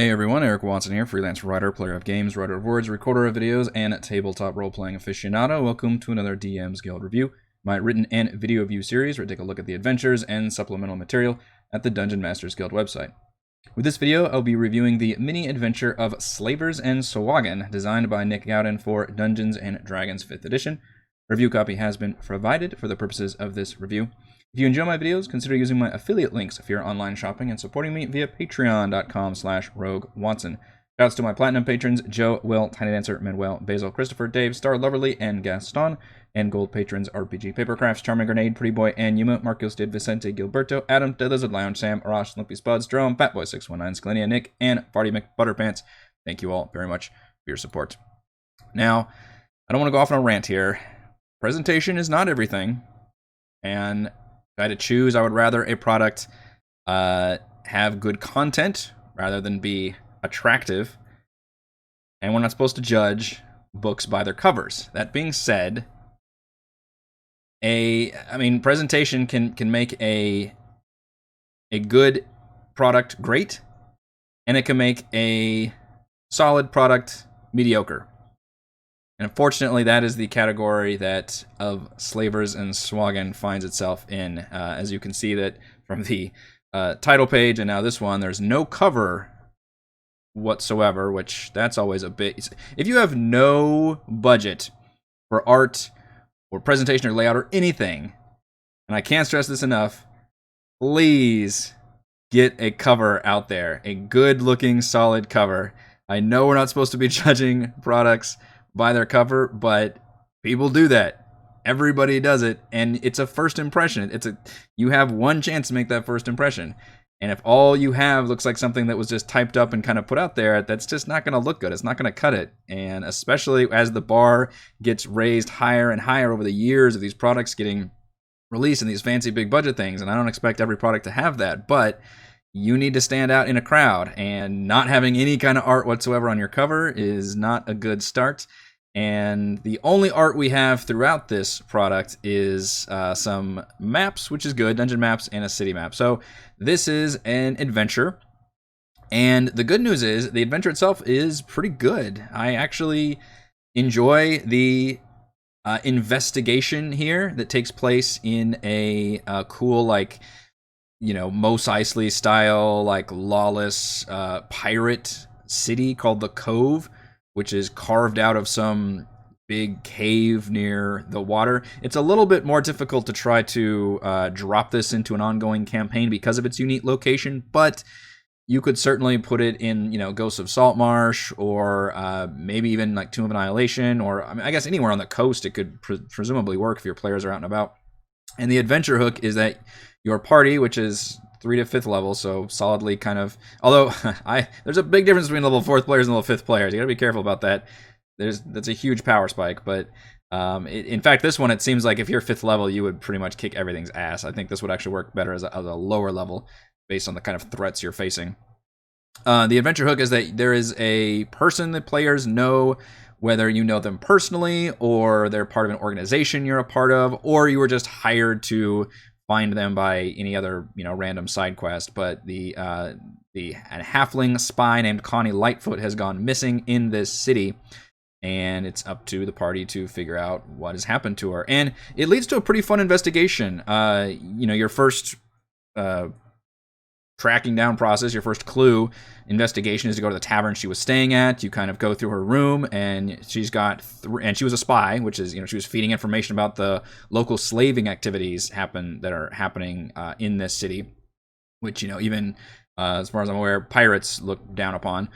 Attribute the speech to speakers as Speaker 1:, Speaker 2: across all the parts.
Speaker 1: Hey everyone, Eric Watson here, freelance writer, player of games, writer of words, recorder of videos, and tabletop role-playing aficionado. Welcome to another DM's Guild review, my written and video view series where I take a look at the adventures and supplemental material at the Dungeon Masters Guild website. With this video, I'll be reviewing the mini-adventure of Slavers and Sahuagin, designed by Nick Gaudyn for Dungeons & Dragons 5th edition. A review copy has been provided for the purposes of this review. If you enjoy my videos, consider using my affiliate links if you're online shopping and supporting me via patreon.com/roguewatson. Shouts to my platinum patrons, Joe, Will, Tiny Dancer, Manuel, Basil, Christopher, Dave, Star Loverly, and Gaston. And gold patrons, RPG Papercrafts, Charming Grenade, Pretty Boy, and Yuma, Marcos Did, Vicente, Gilberto, Adam, Dead Lizard, Lounge, Sam, Arash, Lumpy Spuds, Jerome, Fatboy619, Scalenia, Nick, and Farty McButterpants. Thank you all very much for your support. Now, I don't want to go off on a rant here. Presentation is not everything, and if I had to choose, I would rather a product have good content rather than be attractive. And we're not supposed to judge books by their covers. That being said, presentation can make a good product great, and it can make a solid product mediocre. And unfortunately, that is the category that of Slavers and Sahuagin finds itself in. As you can see that from the title page, and now this one, there's no cover whatsoever, which that's always a bit... If you have no budget for art or presentation or layout or anything, and I can't stress this enough, please get a cover out there. A good-looking, solid cover. I know we're not supposed to be judging products by their cover, but people do that. Everybody does it, and it's a first impression. You have one chance to make that first impression, and if all you have looks like something that was just typed up and kind of put out there, that's just not going to look good. It's not going to cut it, and especially as the bar gets raised higher and higher over the years of these products getting released in these fancy big budget things, and I don't expect every product to have that, but you need to stand out in a crowd, and not having any kind of art whatsoever on your cover is not a good start. And the only art we have throughout this product is some maps, which is good, dungeon maps and a city map. So this is an adventure, and the good news is the adventure itself is pretty good. I actually enjoy the investigation here that takes place in a cool, like, Mos Eisley style, like, lawless pirate city called the Cove, which is carved out of some big cave near the water. It's a little bit more difficult to try to drop this into an ongoing campaign because of its unique location, but you could certainly put it in, Ghosts of Saltmarsh, or maybe even like Tomb of Annihilation, or I guess anywhere on the coast it could presumably work if your players are out and about. And the adventure hook is that your party, which is 3 to 5th level, so solidly kind of... Although, there's a big difference between level 4th players and level 5th players. You gotta be careful about that. That's a huge power spike, but... in fact, this one, it seems like if you're 5th level, you would pretty much kick everything's ass. I think this would actually work better as a lower level, based on the kind of threats you're facing. The adventure hook is that there is a person that players know, whether you know them personally, or they're part of an organization you're a part of, or you were just hired to find them by any other, random side quest. But the halfling spy named Connie Lightfoot has gone missing in this city, and it's up to the party to figure out what has happened to her. And it leads to a pretty fun investigation. Your first tracking down process, your first clue investigation is to go to the tavern she was staying at. You kind of go through her room, and she's got and she was a spy, which is, she was feeding information about the local slaving activities that are happening in this city, which, even as far as I'm aware, pirates look down upon.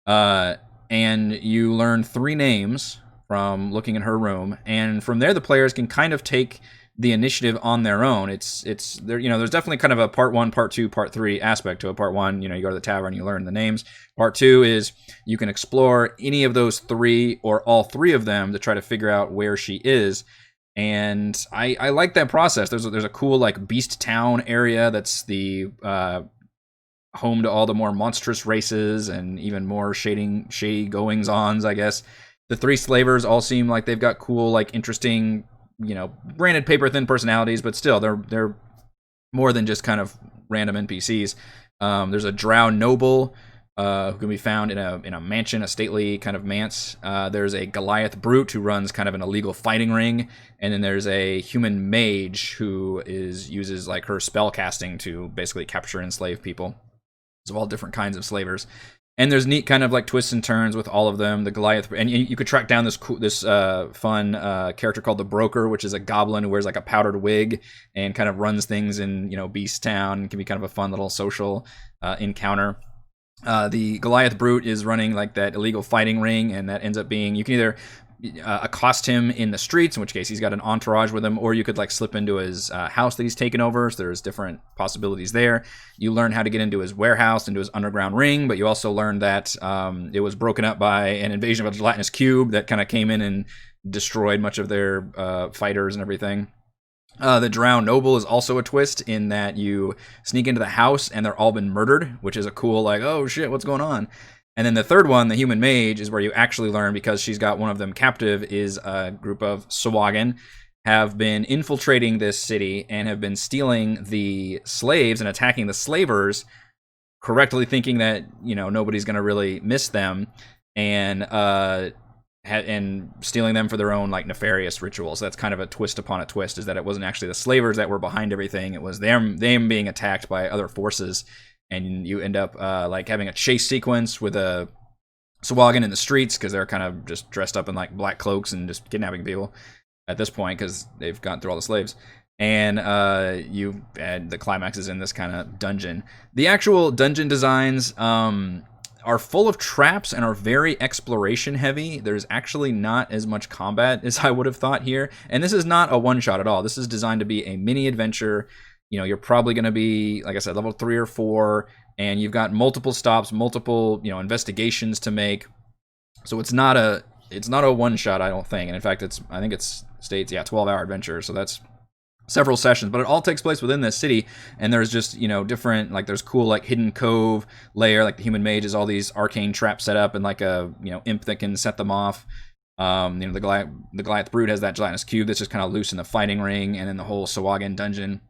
Speaker 1: And you learn 3 names from looking in her room, and from there the players can kind of take the initiative on their own. It's there, there's definitely kind of a part 1, part 2, part 3 aspect to it. Part 1, you go to the tavern, you learn the names. Part 2 is you can explore any of those 3 or all 3 of them to try to figure out where she is. And I like that process. There's a cool, like, Beast Town area that's the home to all the more monstrous races and even more shady goings-ons, I guess. The 3 slavers all seem like they've got cool, like, interesting, branded paper thin personalities, but still they're more than just kind of random NPCs. There's a drow noble who can be found in a mansion, a stately kind of manse. There's a Goliath Brute who runs kind of an illegal fighting ring, and then there's a human mage who uses like her spell casting to basically capture and enslave people. So all different kinds of slavers. And there's neat kind of like twists and turns with all of them. The Goliath, and you could track down this fun character called the Broker, which is a goblin who wears like a powdered wig and kind of runs things in Beast Town. It can be kind of a fun little social encounter. The Goliath Brute is running like that illegal fighting ring, and that ends up being, you can either accost him in the streets, in which case he's got an entourage with him, or you could like slip into his house that he's taken over. So there's different possibilities there. You learn how to get into his warehouse, into his underground ring, but you also learn that it was broken up by an invasion of a gelatinous cube that kind of came in and destroyed much of their fighters and everything. The Drowned Noble is also a twist in that you sneak into the house and they're all been murdered, which is a cool like, oh shit, what's going on? And then the third one, the Human Mage, is where you actually learn, because she's got one of them captive, is a group of Sahuagin have been infiltrating this city and have been stealing the slaves and attacking the slavers, correctly thinking that, nobody's going to really miss them, and stealing them for their own like nefarious rituals. That's kind of a twist upon a twist, is that it wasn't actually the slavers that were behind everything. It was them being attacked by other forces. And you end up like having a chase sequence with a Sahuagin in the streets, because they're kind of just dressed up in like black cloaks and just kidnapping people at this point because they've gotten through all the slaves. And the climax is in this kind of dungeon. The actual dungeon designs are full of traps and are very exploration heavy. There's actually not as much combat as I would have thought here. And this is not a one-shot at all. This is designed to be a mini adventure. You're probably going to be, like I said, level 3 or 4, and you've got multiple stops, multiple, investigations to make. So it's not a one shot, I don't think. And in fact, I think it states 12-hour adventure. So that's several sessions, but it all takes place within this city. And there's just, different, like there's cool like hidden cove layer, like the Human Mage is all these arcane traps set up and like a, imp that can set them off. The Goliath Brute has that gelatinous cube that's just kind of loose in the fighting ring, and then the whole Sahuagin dungeon.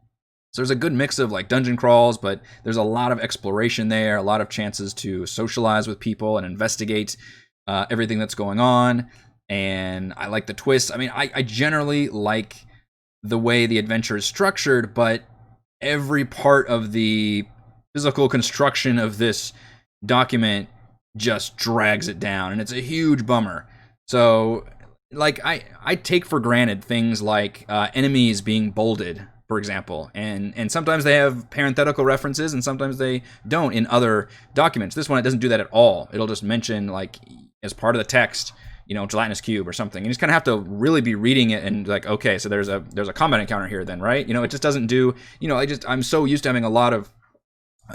Speaker 1: So there's a good mix of like dungeon crawls, but there's a lot of exploration there, a lot of chances to socialize with people and investigate everything that's going on. And I like the twists. I mean, I generally like the way the adventure is structured, but every part of the physical construction of this document just drags it down, and it's a huge bummer. So like I take for granted things like enemies being bolded, for example, and sometimes they have parenthetical references and sometimes they don't in other documents. This one, it doesn't do that at all. It'll just mention, like, as part of the text, gelatinous cube or something. And you just kind of have to really be reading it and like, okay, so there's a combat encounter here then, right? It just doesn't do, I'm so used to having a lot of,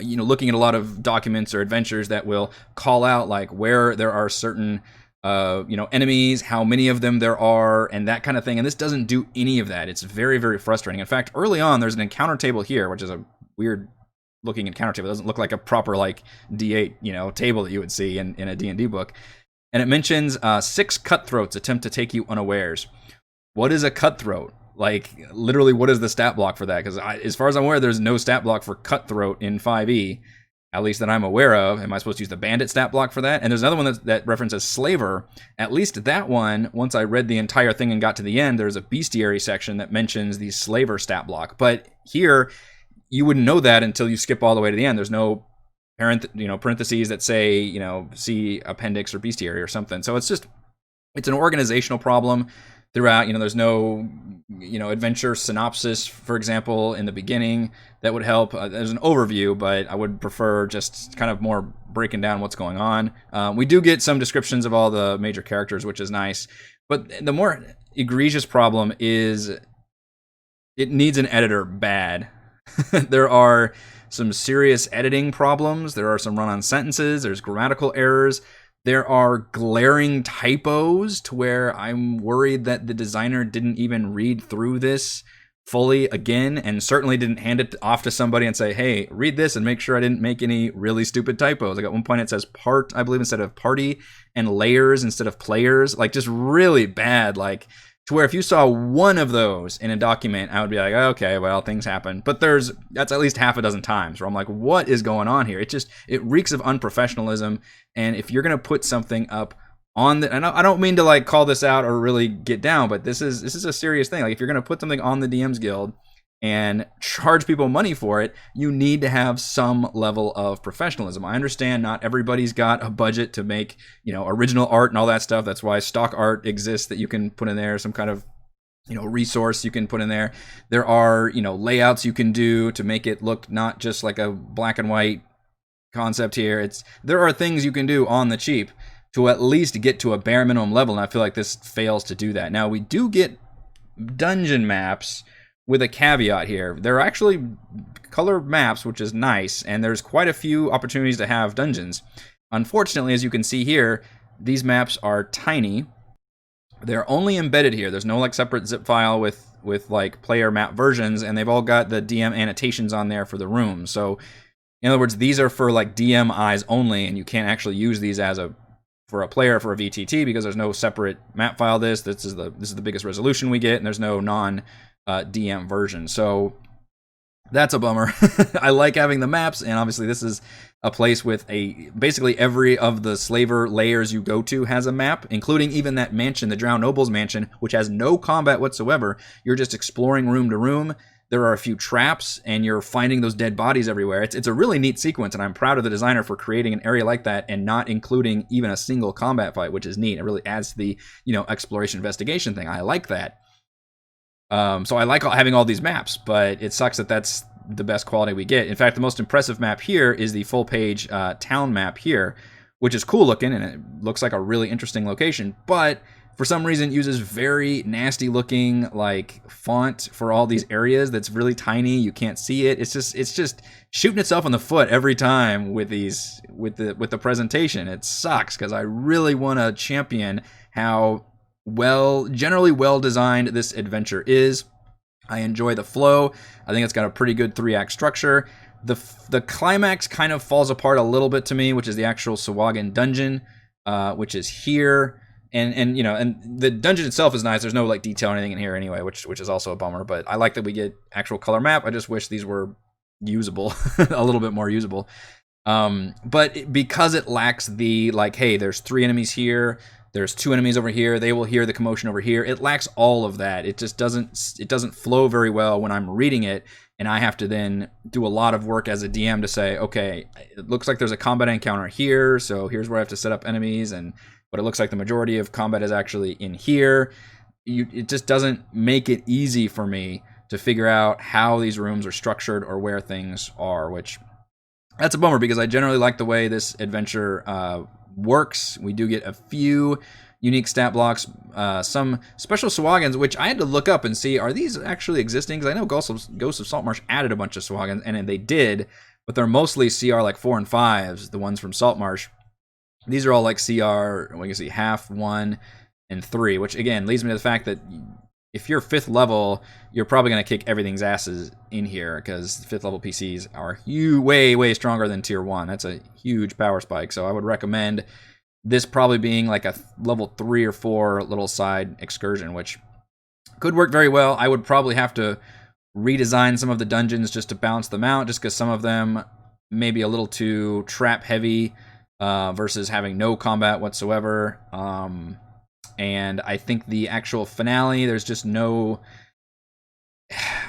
Speaker 1: looking at a lot of documents or adventures that will call out like where there are certain enemies, how many of them there are, and that kind of thing. And this doesn't do any of that. It's very, very frustrating. In fact, early on, there's an encounter table here, which is a weird looking encounter table. It doesn't look like a proper like D8, table that you would see in a D&D book. And it mentions 6 cutthroats attempt to take you unawares. What is a cutthroat? Like, literally, what is the stat block for that? Because as far as I'm aware, there's no stat block for cutthroat in 5e. At least that I'm aware of. Am I supposed to use the bandit stat block for that? And there's another one that references slaver. At least that one, once I read the entire thing and got to the end, there's a bestiary section that mentions the slaver stat block. But here, you wouldn't know that until you skip all the way to the end. There's no parentheses that say, see appendix or bestiary or something. So it's an organizational problem throughout. There's no, adventure synopsis, for example, in the beginning that would help. There's an overview, but I would prefer just kind of more breaking down what's going on. We do get some descriptions of all the major characters, which is nice. But the more egregious problem is it needs an editor bad. There are some serious editing problems. There are some run-on sentences. There's grammatical errors. There are glaring typos to where I'm worried that the designer didn't even read through this fully again, and certainly didn't hand it off to somebody and say, hey, read this and make sure I didn't make any really stupid typos. Like at one point it says part, I believe, instead of party, and layers instead of players. Like just really bad, like to where if you saw one of those in a document, I would be like, okay, well, things happen. But that's at least half a dozen times where I'm like, what is going on here? It reeks of unprofessionalism. And if you're gonna put something up on the, and I don't mean to like call this out or really get down, but this is a serious thing. Like if you're gonna put something on the DM's Guild and charge people money for it, you need to have some level of professionalism. I understand not everybody's got a budget to make, original art and all that stuff. That's why stock art exists that you can put in there, some kind of, resource you can put in there. There are, layouts you can do to make it look not just like a black and white concept here. There are things you can do on the cheap to at least get to a bare minimum level, and I feel like this fails to do that. Now, we do get dungeon maps with a caveat here. They're actually color maps, which is nice, and there's quite a few opportunities to have dungeons. Unfortunately, as you can see here, these maps are tiny. They're only embedded here. There's no like separate zip file with like player map versions, and they've all got the DM annotations on there for the rooms. So in other words, these are for like DM eyes only, and you can't actually use these for a player for a VTT because there's no separate map file. This is the biggest resolution we get, and there's no DM version. So that's a bummer. I like having the maps, and obviously this is a place with basically every of the slaver layers you go to has a map, including even that mansion, the Drowned Noble's mansion, which has no combat whatsoever. You're just exploring room to room. There are a few traps, and you're finding those dead bodies everywhere. It's a really neat sequence, and I'm proud of the designer for creating an area like that and not including even a single combat fight, which is neat. It really adds to the exploration investigation thing. I like that. So I like having all these maps, but it sucks that that's the best quality we get. In fact, the most impressive map here is the full-page town map here, which is cool looking, and it looks like a really interesting location, but for some reason uses very nasty looking like font for all these areas that's really tiny. You can't see it. It's just shooting itself in the foot every time with the presentation. It sucks because I really want to champion how generally well designed this adventure is. I enjoy the flow. I think it's got a pretty good 3-act structure. The climax kind of falls apart a little bit to me, which is the actual Sahuagin dungeon, which is here. And the dungeon itself is nice. There's no like detail or anything in here anyway, which is also a bummer. But I like that we get actual color map. I just wish these were usable, a little bit more usable. But because it lacks the like, hey, there's 3 enemies here. There's 2 enemies over here. They will hear the commotion over here. It lacks all of that. It just doesn't flow very well when I'm reading it, and I have to then do a lot of work as a DM to say, okay, it looks like there's a combat encounter here, so here's where I have to set up enemies, but it looks like the majority of combat is actually in here. It just doesn't make it easy for me to figure out how these rooms are structured or where things are, which that's a bummer because I generally like the way this adventure works. We do get a few unique stat blocks, some special Sahuagins, which I had to look up and see, are these actually existing? Because I know Ghosts of Saltmarsh added a bunch of Sahuagins, and they did, but they're mostly CR like 4 and 5s, the ones from Saltmarsh. These are all like CR, we can see half, 1, and 3, which again leads me to the fact that if you're 5th level, you're probably going to kick everything's asses in here because 5th level PCs are way stronger than tier 1. That's a huge power spike. So I would recommend this probably being like a level 3 or 4 little side excursion, which could work very well. I would probably have to redesign some of the dungeons just to balance them out, just because some of them may be a little too trap heavy versus having no combat whatsoever. And I think the actual finale, there's just no...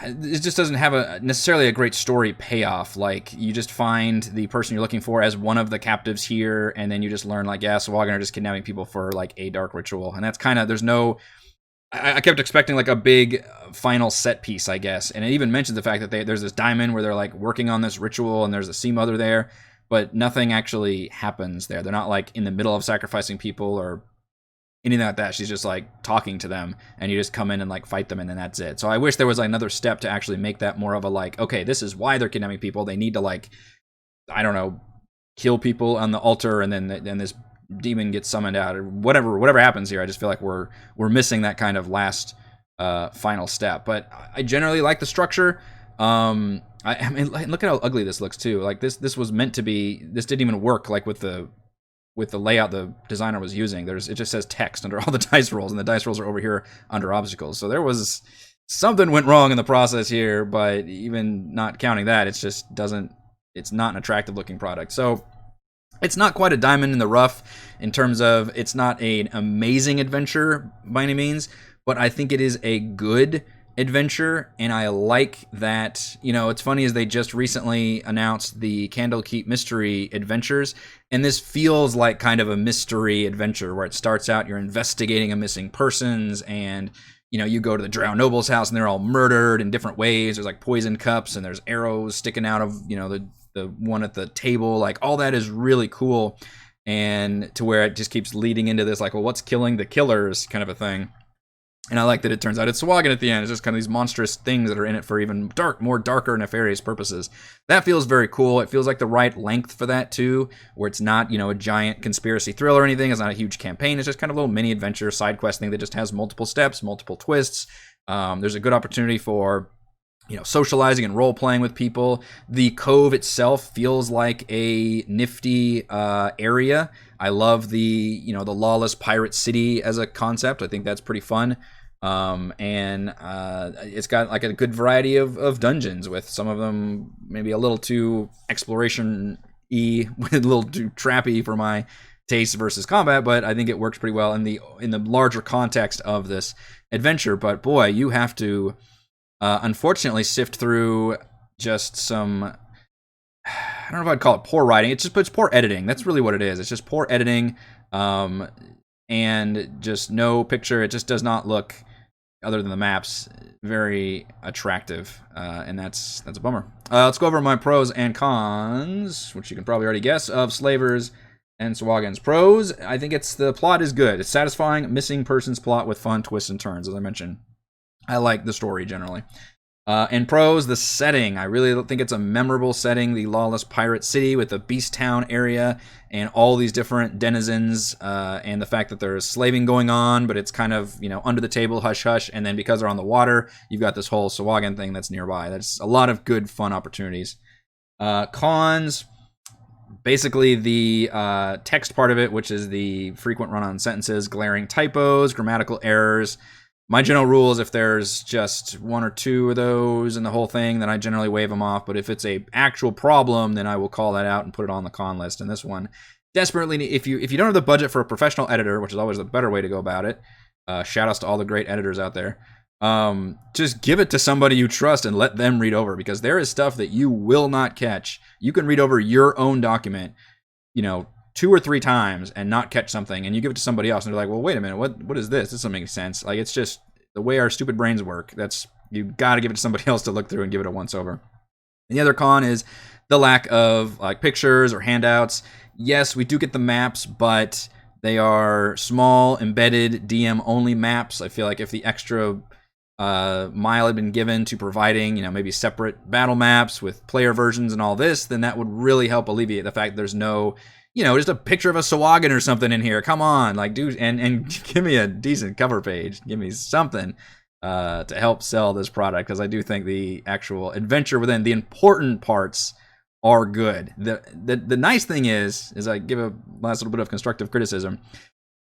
Speaker 1: It just doesn't have necessarily a great story payoff. Like, you just find the person you're looking for as one of the captives here, and then you just learn, like, yeah, Sahuagin are just kidnapping people for, like, a dark ritual. And that's kind of... There's no... I kept expecting, like, a big final set piece, I guess. And it even mentions the fact that there's this diamond where they're, like, working on this ritual, and there's a sea mother there, but nothing actually happens there. They're not, like, in the middle of sacrificing people or anything like that. She's just like talking to them, and you just come in and like fight them, and then that's it. So I wish there was like another step to actually make that more of a like, okay, this is why they're kidnapping people. They need to like, I don't know, kill people on the altar, and then this demon gets summoned out, or whatever happens here. I just feel like we're missing that kind of last final step. But I generally like the structure. I mean, look at how ugly this looks too. Like this was meant to be. This didn't even work like with the with the layout the designer was using. It just says text under all the dice rolls, and the dice rolls are over here under obstacles. So there was something went wrong in the process here, but even not counting that, it's not an attractive looking product. So it's not quite a diamond in the rough in terms of it's not an amazing adventure by any means, but I think it is a good adventure, and I like that. It's funny, is they just recently announced the Candlekeep Mystery Adventures, and this feels like kind of a mystery adventure where it starts out, you're investigating a missing persons, and you go to the Drow noble's house and they're all murdered in different ways. There's like poison cups and there's arrows sticking out of the one at the table. Like, all that is really cool, and to where it just keeps leading into this like, well, what's killing the killers kind of a thing. And I like that it turns out it's Sahuagin at the end. It's just kind of these monstrous things that are in it for even more darker, nefarious purposes. That feels very cool. It feels like the right length for that, too, where it's not, a giant conspiracy thriller or anything. It's not a huge campaign. It's just kind of a little mini adventure, side quest thing that just has multiple steps, multiple twists. There's a good opportunity for, socializing and role-playing with people. The cove itself feels like a nifty area. I love the lawless pirate city as a concept. I think that's pretty fun. And it's got like a good variety of dungeons, with some of them maybe a little too exploration-y, a little too trappy for my taste versus combat, but I think it works pretty well in the larger context of this adventure. But boy, you have to unfortunately sift through just some, I don't know if I'd call it poor writing. It's poor editing. That's really what it is. It's just poor editing, and just no picture. It just does not look, other than the maps, very attractive, and that's a bummer. Let's go over my pros and cons, which you can probably already guess, of Slavers and Sahuagin's. Pros: I think the plot is good. It's satisfying, missing persons plot with fun twists and turns, as I mentioned. I like the story generally. And pros: the setting. I really think it's a memorable setting. The lawless pirate city with the beast town area and all these different denizens, and the fact that there's slaving going on, but it's kind of, under the table, hush hush. And then because they're on the water, you've got this whole Sahuagin thing that's nearby. That's a lot of good, fun opportunities. Cons: basically the text part of it, which is the frequent run-on sentences, glaring typos, grammatical errors. My general rule is if there's just one or two of those in the whole thing, then I generally wave them off. But if it's a actual problem, then I will call that out and put it on the con list. And this one, desperately, if you don't have the budget for a professional editor, which is always the better way to go about it, shout outs to all the great editors out there, just give it to somebody you trust and let them read over, because there is stuff that you will not catch. You can read over your own document, 2 or 3 times and not catch something, and you give it to somebody else and they're like, well, wait a minute, what is this? This doesn't make sense. Like, it's just the way our stupid brains work. You got to give it to somebody else to look through and give it a once over. And the other con is the lack of like pictures or handouts. Yes, we do get the maps, but they are small, embedded, DM only maps. I feel like if the extra mile had been given to providing, maybe separate battle maps with player versions and all this, then that would really help alleviate the fact that there's no, just a picture of a Sahuagin or something in here. Come on, like, dude, and give me a decent cover page. Give me something to help sell this product, because I do think the actual adventure within the important parts are good. The nice thing is I give a last little bit of constructive criticism.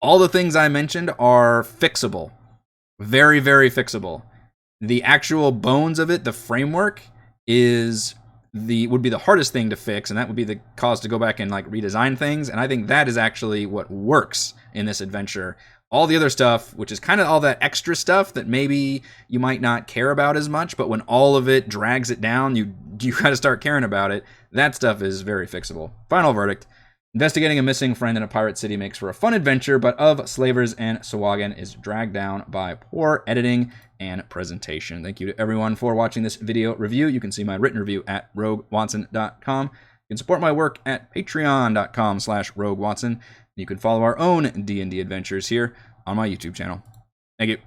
Speaker 1: All the things I mentioned are fixable. Very, very fixable. The actual bones of it, the framework, would be the hardest thing to fix, and that would be the cause to go back and like redesign things. And I think that is actually what works in this adventure. All the other stuff, which is kind of all that extra stuff that maybe you might not care about as much, but when all of it drags it down, you got to start caring about it. That stuff is very fixable. Final verdict: investigating a missing friend in a pirate city makes for a fun adventure, but of Slavers and Sahuagin is dragged down by poor editing and presentation. Thank you to everyone for watching this video review. You can see my written review at roguewatson.com. You can support my work at patreon.com/roguewatson. You can follow our own D&D adventures here on my YouTube channel. Thank you.